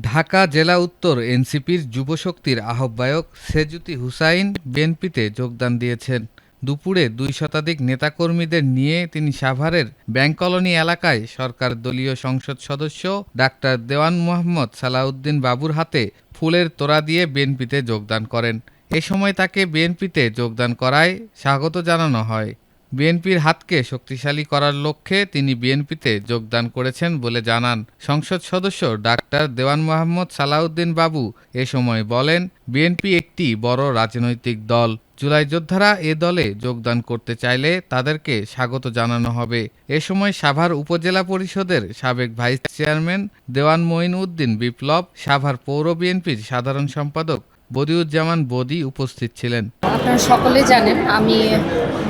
ঢাকা জেলা উত্তর এনসিপির যুবশক্তির আহ্বায়ক সেজুতি হুসাইন বিএনপিতে যোগদান দিয়েছেন। দুপুরে ২ শতাধিক নেতাকর্মীদের নিয়ে তিনি সাভারের ব্যাংক কলোনি এলাকায় সরকার দলীয় সংসদ সদস্য ডাক্তার দেওয়ান মোহাম্মদ সালাউদ্দিন বাবুর হাতে ফুলের তোড়া দিয়ে বিএনপিতে যোগদান করেন। এ সময় তাকে বিএনপিতে যোগদান করায় স্বাগত জানানো হয়। বিএনপির হাতকে শক্তিশালী করার লক্ষ্যে তিনি বিএনপিতে যোগদান করেছেন বলে জানান সংসদ সদস্য ডাক্তার দেওয়ান মোহাম্মদ সালাউদ্দিন বাবু। এ সময় বলেন, বিএনপি একটি বড় রাজনৈতিক দল। জুলাই যোদ্ধারা এ দলে যোগদান করতে চাইলে তাদেরকে স্বাগত জানানো হবে। এ সময় সাভার উপজেলা পরিষদের সাবেক ভাইস চেয়ারম্যান দেওয়ান মঈন উদ্দিন বিপ্লব, সাভার পৌর বিএনপির সাধারণ সম্পাদক বদিউজ্জামান বদি উপস্থিত ছিলেন। আপনারা সকলে জানেন আমি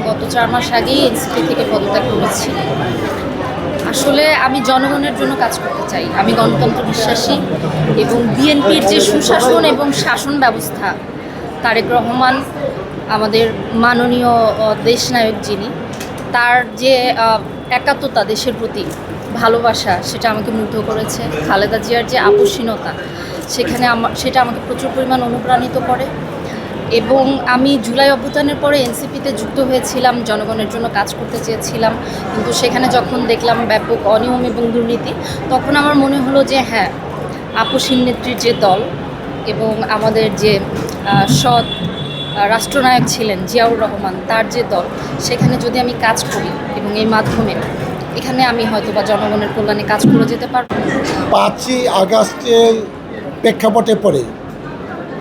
গত 4 মাস আগেই এনসিপি থেকে পদত্যাগ করেছি। আসলে আমি জনগণের জন্য কাজ করতে চাই। আমি গণতন্ত্র বিশ্বাসী এবং বিএনপির যে সুশাসন এবং শাসন ব্যবস্থা, তারেক রহমান আমাদের মাননীয় দেশনায়ক যিনি, তার যে একাত্মতা, দেশের প্রতি ভালোবাসা, সেটা আমাকে মুগ্ধ করেছে। খালেদা জিয়ার যে আপোষহীনতা, সেটা আমাকে প্রচুর পরিমাণ অনুপ্রাণিত করে। এবং আমি জুলাই অভ্যুত্থানের পরে এনসিপিতে যুক্ত হয়েছিলাম, জনগণের জন্য কাজ করতে চেয়েছিলাম। কিন্তু সেখানে যখন দেখলাম ব্যাপক অনিয়ম এবং দুর্নীতি, তখন আমার মনে হলো যে হ্যাঁ, আপোষহীন নেত্রীর যে দল এবং আমাদের যে সৎ রাষ্ট্রনায়ক ছিলেন জিয়াউর রহমান, তার যে দল, সেখানে যদি আমি কাজ করি এবং এই মাধ্যমে এখানে আমি হয়তো বা জনগণের কল্যাণে কাজ করে যেতে পারব। 5ই আগস্টের প্রেক্ষাপটে পড়ে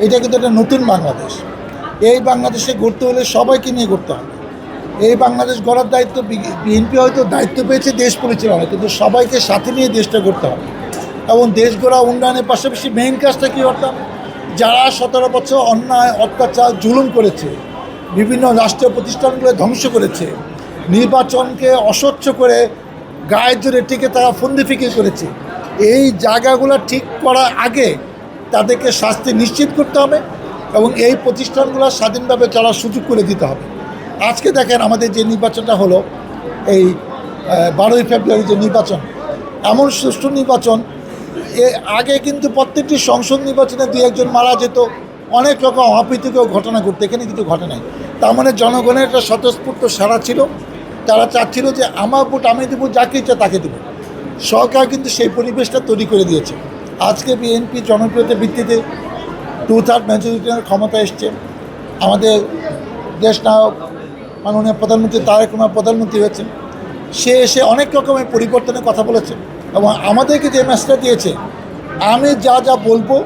এটা কিন্তু একটা নতুন বাংলাদেশ। এই বাংলাদেশে গড়তে হলে সবাইকে নিয়ে গড়তে হবে। এই বাংলাদেশ গড়ার দায়িত্ব বিএনপি হয়তো দায়িত্ব পেয়েছে দেশ পরিচালনা, কিন্তু সবাইকে সাথে নিয়ে দেশটা গড়তে হবে। এবং দেশ গড়া উন্নয়নের পাশাপাশি মেইন কাজটা কী করতাম, যারা 17 বছর অন্যায়, অত্যাচার, জুলুম করেছে, বিভিন্ন রাষ্ট্রীয় প্রতিষ্ঠানগুলো ধ্বংস করেছে, নির্বাচনকে অস্বচ্ছ করে গায়ের জোরে টিকে তারা ফন্দি ফিকির করেছে, এই জায়গাগুলো ঠিক করার আগে তাদেরকে শাস্তি নিশ্চিত করতে হবে এবং এই প্রতিষ্ঠানগুলো স্বাধীনভাবে চলার সুযোগ করে দিতে হবে। আজকে দেখেন আমাদের যে নির্বাচনটা হলো, এই 12ই ফেব্রুয়ারি যে নির্বাচন, এমন সুষ্ঠু নির্বাচন, আগে কিন্তু প্রত্যেকটি সংসদ নির্বাচনে 2-1 মারা যেত, অনেক রকম অপ্রীতিকর ঘটনা ঘটতো, এখানে কিন্তু ঘটে নাই। তার মানে জনগণের একটা স্বতঃস্ফূর্ত সাড়া ছিল। তারা চাচ্ছিল যে আমার ভোট আমি দেবো, যাকে ইচ্ছা তাকে দেবো। সরকার কিন্তু সেই পরিবেশটা তৈরি করে দিয়েছে। আজকে বিএনপি জনপ্রিয়তার ভিত্তিতে 2/3 মেজরিটির ক্ষমতা এসছে। আমাদের দেশ নায়ক মাননীয় প্রধানমন্ত্রী তারেক রহমান প্রধানমন্ত্রী হয়েছেন। সে এসে অনেক রকমের পরিবর্তনের কথা বলেছে এবং আমাদেরকে যে মেসেজটা দিয়েছে, আমি যা যা বলবো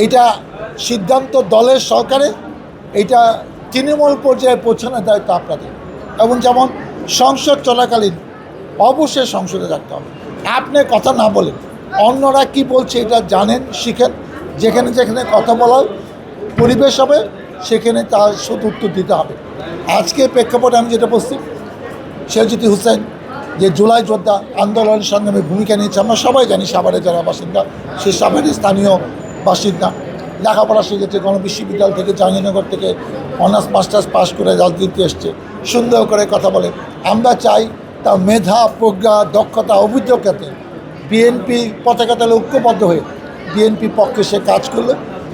এইটা সিদ্ধান্ত দলের, সরকারের, এইটা তৃণমূল পর্যায়ে পৌঁছানোর দায়িত্ব আপনাদের। এবং যেমন সংসদ চলাকালীন অবশ্যই সংসদে থাকতে হবে। আপনি কথা না বলেন, অন্যরা কি বলছে এটা জানেন, শিখেন। যেখানে যেখানে কথা বলার পরিবেশ হবে সেখানে তার শুধু উত্তর দিতে হবে। আজকে প্রেক্ষাপটে আমি যেটা বলছি, সেজুতি হুসাইন যে জুলাই যোদ্ধা আন্দোলনের সংগ্রামে ভূমিকা নিয়েছে, আমরা সবাই জানি। সাভারের যারা বাসিন্দা, সে সাভারের স্থানীয় বাসিন্দা, লেখাপড়া শিখেছে, গণবিশ্ববিদ্যালয় থেকে, জাহাঙ্গীরনগর থেকে অনার্স মাস্টার্স পাস করে রাজনীতি এসছে, সুন্দর করে কথা বলে। আমরা চাই তার মেধা, প্রজ্ঞা, দক্ষতা, অভিযোগতাতে বিএনপি পতাকা তলে ঐক্যবদ্ধ হয়ে বিএনপির পক্ষে সে কাজ করলে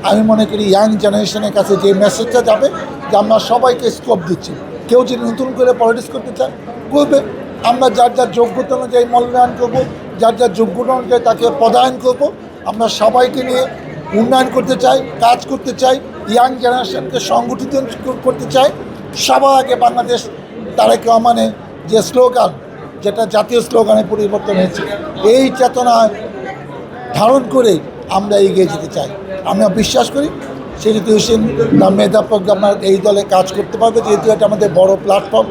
আমি মনে করি ইয়াং জেনারেশনের কাছে যে মেসেজটা যাবে যে আমরা সবাইকে স্কোপ দিচ্ছি। কেউ যদি নতুন করে পলিটিক্স করতে চায় করবে, আমরা যার যার যোগ্যতা অনুযায়ী মূল্যায়ন করবো, যার যার যোগ্যতা অনুযায়ী তাকে পদায়ন করব। আমরা সবাইকে নিয়ে উন্নয়ন করতে চাই, কাজ করতে চাই, ইয়াং জেনারেশনকে সংগঠিত করতে চাই। সবার আগে বাংলাদেশ তারেক রহমানের যে স্লোগান, যেটা জাতীয় স্লোগানে পরিবর্তন হয়েছে, এই চেতনা ধারণ করে আমরা এগিয়ে যেতে চাই। আমরা বিশ্বাস করি সেজুতি হুসেন তার মেধা প্রজ্ঞা এই দলে কাজ করতে পারবে, যেহেতু এটা আমাদের বড় প্ল্যাটফর্ম।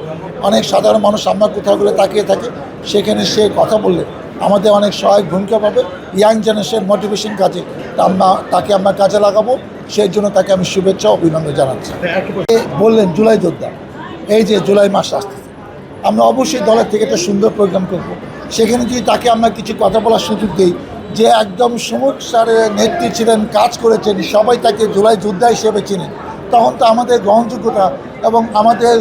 অনেক সাধারণ মানুষ আমরা কোথাও করে তাকিয়ে থাকে, সেখানে সে কথা বললে আমাদের অনেক সহায়ক ভূমিকা পাবে ইয়াং জেনারেশন মোটিভেশন কাজে। তাকে আমরা কাজে লাগাবো, সেই জন্য তাকে আমি শুভেচ্ছা অভিনন্দন জানাচ্ছি। বললেন জুলাই যোদ্ধা, এই যে জুলাই মাস আসতেছে, আমরা অবশ্যই দলের থেকে একটা সুন্দর প্রোগ্রাম করব। সেখানে যদি তাকে আমরা কিছু কথা বলার সুযোগ দিই, যে একদম সমুখ সারে নেত্রী ছিলেন, কাজ করেছেন, সবাই তাকে জুলাই যোদ্ধা হিসেবে চিনেন, তখন তো আমাদের গ্রহণযোগ্যতা এবং আমাদের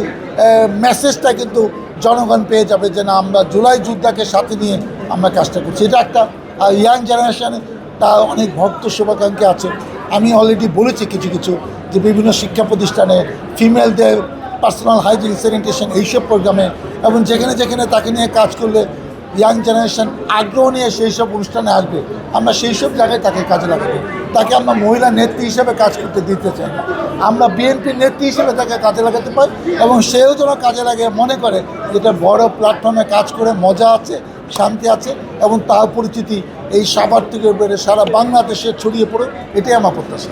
মেসেজটা কিন্তু জনগণ পেয়ে যাবে যে না, আমরা জুলাই যোদ্ধাকে সাথে নিয়ে আমরা কাজটা করছি। এটা একটা ইয়াং জেনারেশনে তার অনেক ভক্ত শুভাকাঙ্ক্ষী আছে। আমি অলরেডি বলেছি কিছু কিছু যে বিভিন্ন শিক্ষা প্রতিষ্ঠানে ফিমেলদের পার্সোনাল হাইজিন স্যানিটেশন এইসব প্রোগ্রামে এবং যেখানে যেখানে তাকে নিয়ে কাজ করলে ইয়াং জেনারেশন আগ্রহ নিয়ে সেই সব অনুষ্ঠানে আসবে, আমরা সেই সব জায়গায় তাকে কাজে লাগাবো। তাকে আমরা মহিলা নেত্রী হিসেবে কাজ করতে দিতে চাই না, আমরা বিএনপির নেত্রী হিসেবে তাকে কাজে লাগাতে পারি এবং সেও যেন কাজে লাগে মনে করে যেটা বড় প্ল্যাটফর্মে কাজ করে মজা আছে, শান্তি আছে এবং তার পরিচিতি এই সাভার থেকে বেড়ে সারা বাংলাদেশে ছড়িয়ে পড়ে, এটাই আমার প্রত্যাশা।